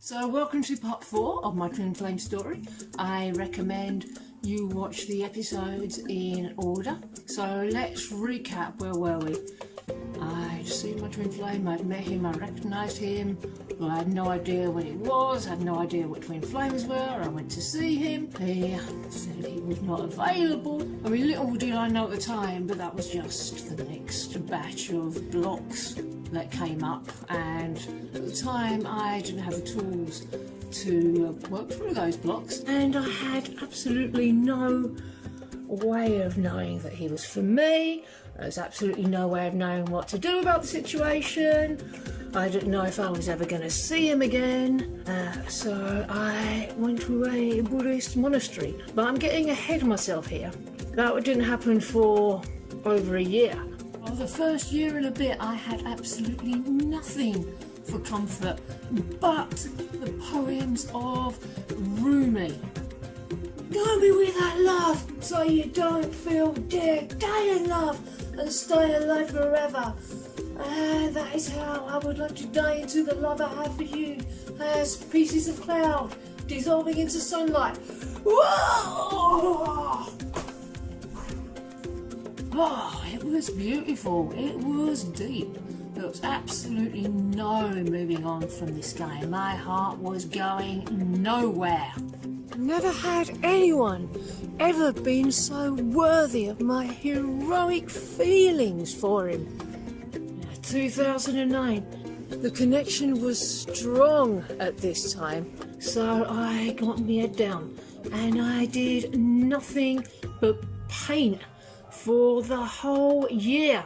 So welcome to part 4 of my twin flame story. I recommend you watch the episodes in order. So let's recap. Where were we? I'd seen my twin flame, I'd met him, I recognised him, but I had no idea what he was, I had no idea what twin flames were. I went to see him, he said he was not available. I mean, little did I know at the time, but that was just the next batch of blocks that came up, and at the time I didn't have the tools to work through those blocks, and I had absolutely no way of knowing that he was for me. There was absolutely no way of knowing what to do about the situation. I didn't know if I was ever going to see him again, so I went to a Buddhist monastery. But I'm getting ahead of myself here. That didn't happen for over a year. Well, the first year and a bit I had absolutely nothing for comfort but the poems of Rumi. Go me with that love so you don't feel dead. Die in love and stay alive forever. And that is how I would like to die, into the love I have for you, as pieces of cloud dissolving into sunlight. Whoa! Oh, it was beautiful. It was deep. There was absolutely no moving on from this game. My heart was going nowhere. Never had anyone ever been so worthy of my heroic feelings for him. 2009. The connection was strong at this time, so I got my head down and I did nothing but paint for the whole year.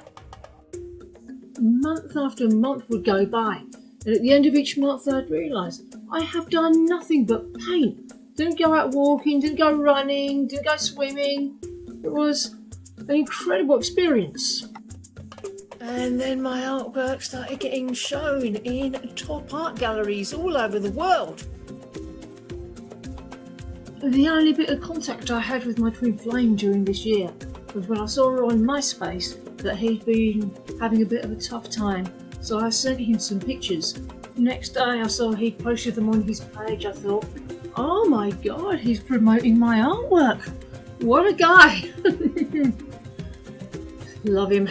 Month after month would go by, and at the end of each month I'd realise I have done nothing but paint. Didn't go out walking, didn't go running, didn't go swimming. It was an incredible experience. And then my artwork started getting shown in top art galleries all over the world. The only bit of contact I had with my twin flame during this year was when I saw on MySpace that he'd been having a bit of a tough time, so I sent him some pictures. Next day I saw he'd posted them on his page. I thought, oh my god, he's promoting my artwork. What a guy. Love him.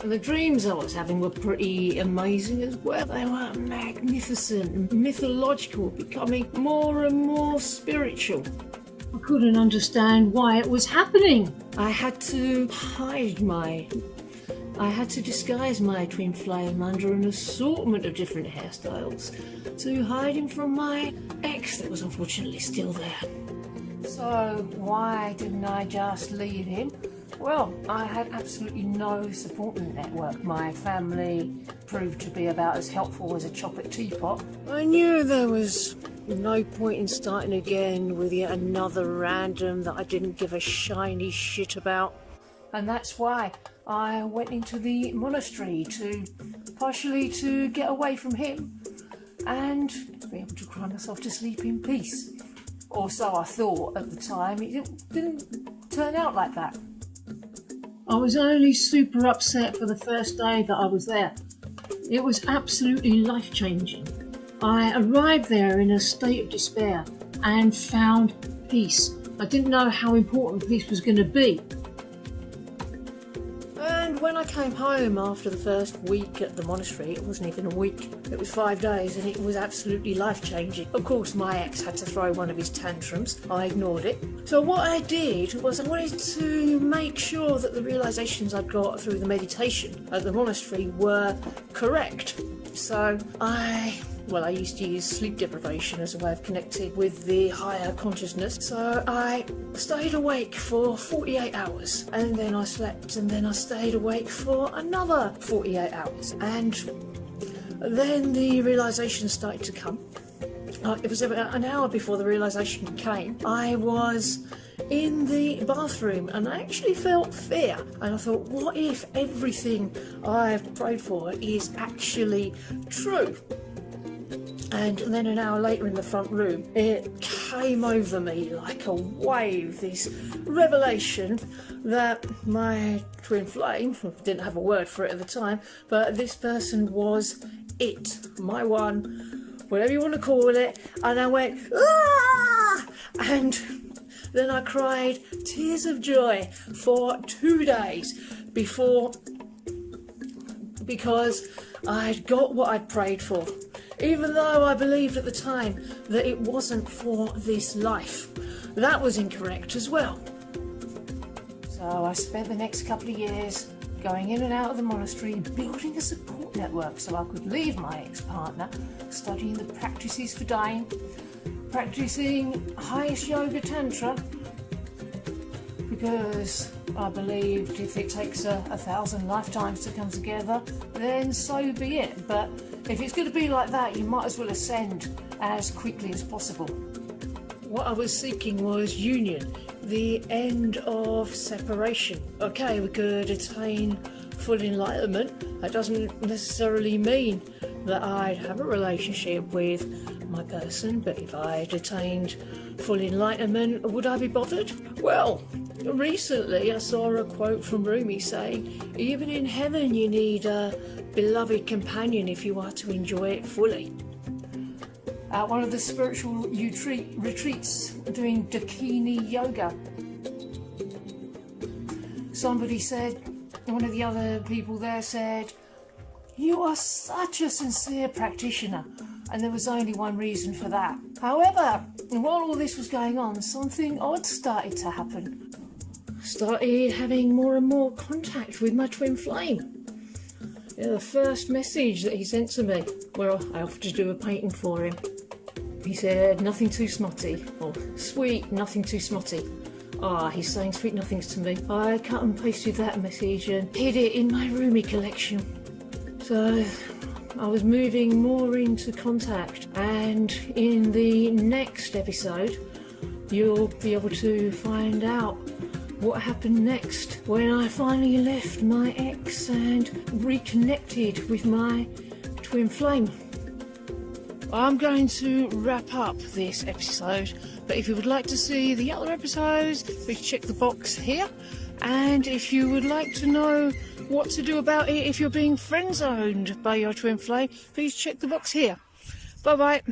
And the dreams I was having were pretty amazing as well. They were magnificent and mythological, becoming more and more spiritual. I couldn't understand why it was happening. I had to disguise my twin flame under an assortment of different hairstyles to hide him from my ex that was unfortunately still there. So why didn't I just leave him? Well, I had absolutely no supporting network. My family proved to be about as helpful as a chocolate teapot. I knew there was no point in starting again with yet another random that I didn't give a shiny shit about. And that's why I went into the monastery partially to get away from him and to be able to cry myself to sleep in peace. Or so I thought at the time. It didn't turn out like that. I was only super upset for the first day that I was there. It was absolutely life-changing. I arrived there in a state of despair and found peace. I didn't know how important peace was going to be. And when I came home after the first week at the monastery, it wasn't even a week, it was 5 days, and it was absolutely life-changing. Of course, my ex had to throw one of his tantrums. I ignored it. So what I did was I wanted to make sure that the realisations I'd got through the meditation at the monastery were correct. So I used to use sleep deprivation as a way of connecting with the higher consciousness. So I stayed awake for 48 hours, and then I slept, and then I stayed awake for another 48 hours. And then the realisation started to come. It was about an hour before the realisation came. I was in the bathroom and I actually felt fear, and I thought, what if everything I've prayed for is actually true? And then an hour later in the front room, it came over me like a wave, this revelation that my twin flame, didn't have a word for it at the time, but this person was it, my one, whatever you want to call it. And I went, ah! And then I cried tears of joy for 2 days because I'd got what I'd prayed for. Even though I believed at the time that it wasn't for this life. That was incorrect as well. So I spent the next couple of years going in and out of the monastery, building a support network so I could leave my ex-partner, studying the practices for dying, practicing highest yoga tantra, because I believed if it takes 1,000 lifetimes to come together, then so be it. But if it's going to be like that, you might as well ascend as quickly as possible. What I was seeking was union, the end of separation. Okay, we could attain full enlightenment. That doesn't necessarily mean that I'd have a relationship with my person, but if I'd attained full enlightenment, would I be bothered? Well, recently I saw a quote from Rumi saying, even in heaven you need a beloved companion if you are to enjoy it fully. At one of the spiritual retreats doing Dakini yoga, somebody said, one of the other people there said, "You are such a sincere practitioner," and there was only one reason for that. However, while all this was going on, something odd started to happen. Started having more and more contact with my twin flame. Yeah, the first message that he sent to me, where I offered to do a painting for him, he said, "Nothing too smutty," or "Sweet, nothing too smutty." Ah, he's saying sweet nothings to me. I cut and pasted that message and hid it in my Rumi collection. So I was moving more into contact, and in the next episode you'll be able to find out what happened next when I finally left my ex and reconnected with my twin flame. I'm going to wrap up this episode, but if you would like to see the other episodes, please check the box here. And if you would like to know what to do about it if you're being friend-zoned by your twin flame, please check the box here. Bye bye.